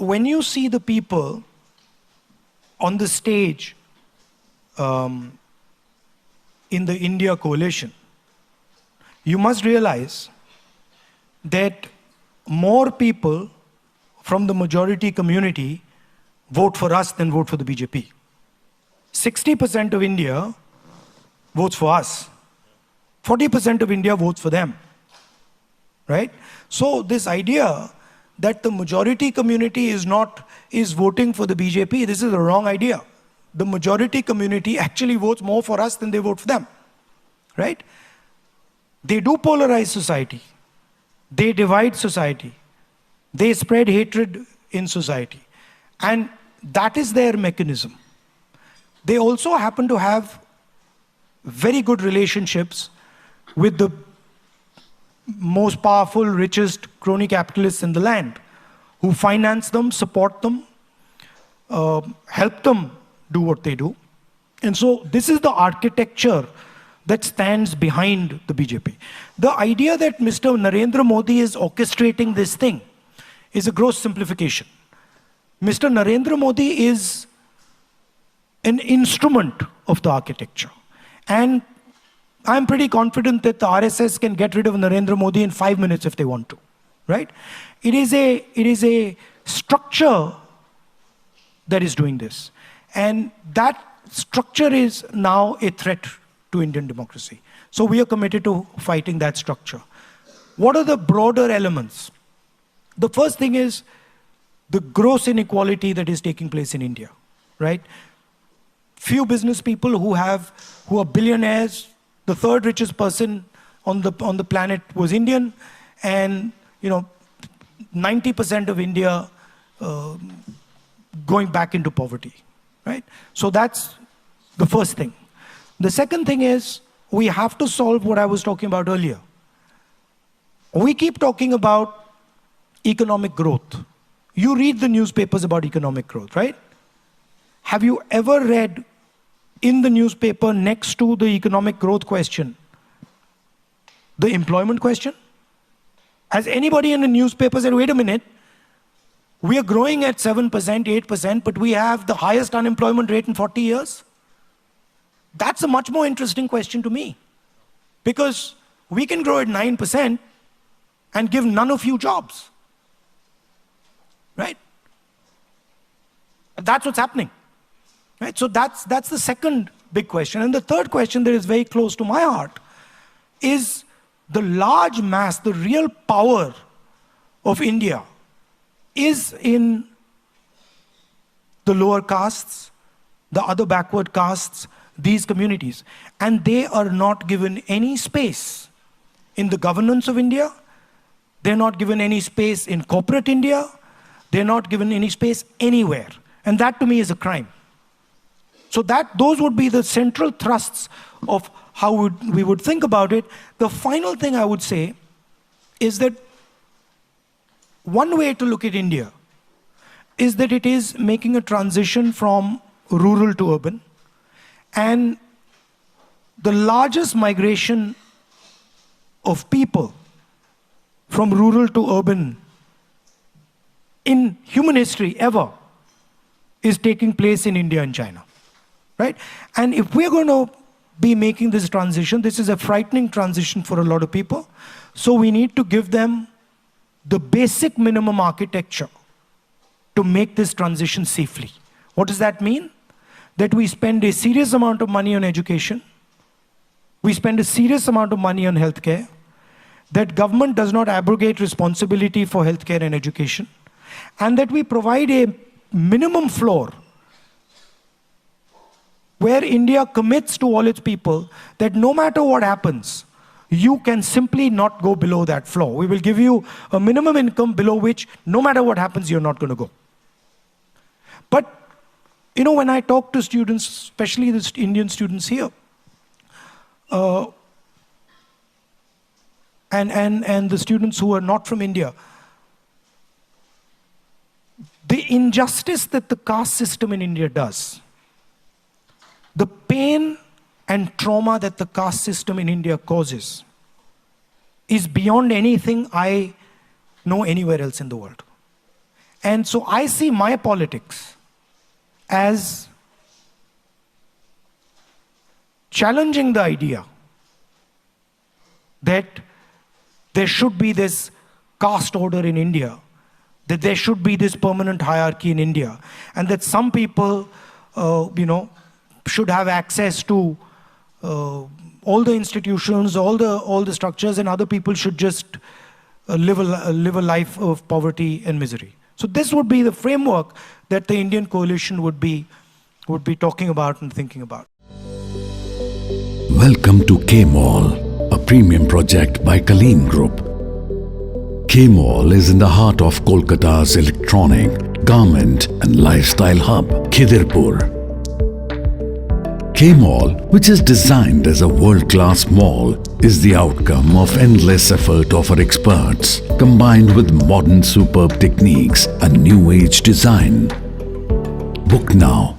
when you see the people on the stage in the India coalition, you must realize that more people from the majority community vote for us than vote for the BJP. 60% of India votes for us. 40% of India votes for them. Right? So this idea that the majority community is voting for the BJP, this is a wrong idea. The majority community actually votes more for us than they vote for them. Right? They do polarize society. They divide society. They spread hatred in society. And that is their mechanism. They also happen to have very good relationships with the most powerful, richest crony capitalists in the land, who finance them, support them, help them do what they do. And so this is the architecture that stands behind the BJP. The idea that Mr. Narendra Modi is orchestrating this thing is a gross simplification. Mr. Narendra Modi is an instrument of the architecture. And I'm pretty confident that the RSS can get rid of Narendra Modi in 5 minutes if they want to, right? It is a structure that is doing this. And that structure is now a threat to Indian democracy. So we are committed to fighting that structure. What are the broader elements? The first thing is the gross inequality that is taking place in India, right? Few business people who are billionaires. The third richest person on the planet was Indian, and 90% of India going back into poverty, right? So that's the first thing. The second thing is we have to solve what I was talking about earlier. We keep talking about economic growth. You read the newspapers about economic growth, right? Have you ever read in the newspaper next to the economic growth question the employment question? Has anybody in the newspaper said, wait a minute, we are growing at 7%, 8%, but we have the highest unemployment rate in 40 years? That's a much more interesting question to me. Because we can grow at 9% and give none of you jobs. Right? That's what's happening. Right? So that's the second big question. And the third question that is very close to my heart is the large mass, the real power of India is in the lower castes, the other backward castes, these communities. And they are not given any space in the governance of India. They're not given any space in corporate India. They're not given any space anywhere. And that to me is a crime. So those would be the central thrusts of how we would think about it. The final thing I would say is that one way to look at India is that it is making a transition from rural to urban. And the largest migration of people from rural to urban in human history ever is taking place in India and China. Right? And if we're going to be making this transition, this is a frightening transition for a lot of people. So we need to give them the basic minimum architecture to make this transition safely. What does that mean? That we spend a serious amount of money on education. We spend a serious amount of money on healthcare. That government does not abrogate responsibility for healthcare and education. And that we provide a minimum floor where India commits to all its people that no matter what happens, you can simply not go below that floor. We will give you a minimum income below which no matter what happens, you're not going to go. But, when I talk to students, especially the Indian students here, and the students who are not from India, the injustice that the caste system in India does, the pain and trauma that the caste system in India causes is beyond anything I know anywhere else in the world. And so I see my politics as challenging the idea that there should be this caste order in India, that there should be this permanent hierarchy in India, and that some people, should have access to all the institutions, all the structures, and other people should just live a life of poverty and misery. So this would be the framework that the Indian coalition would be talking about and thinking about. Welcome to K-Mall, a premium project by Kaleen Group. K-Mall is in the heart of Kolkata's electronic, garment and lifestyle hub, Khidirpur. K-Mall, which is designed as a world-class mall, is the outcome of endless effort of our experts, combined with modern superb techniques and new-age design. Book now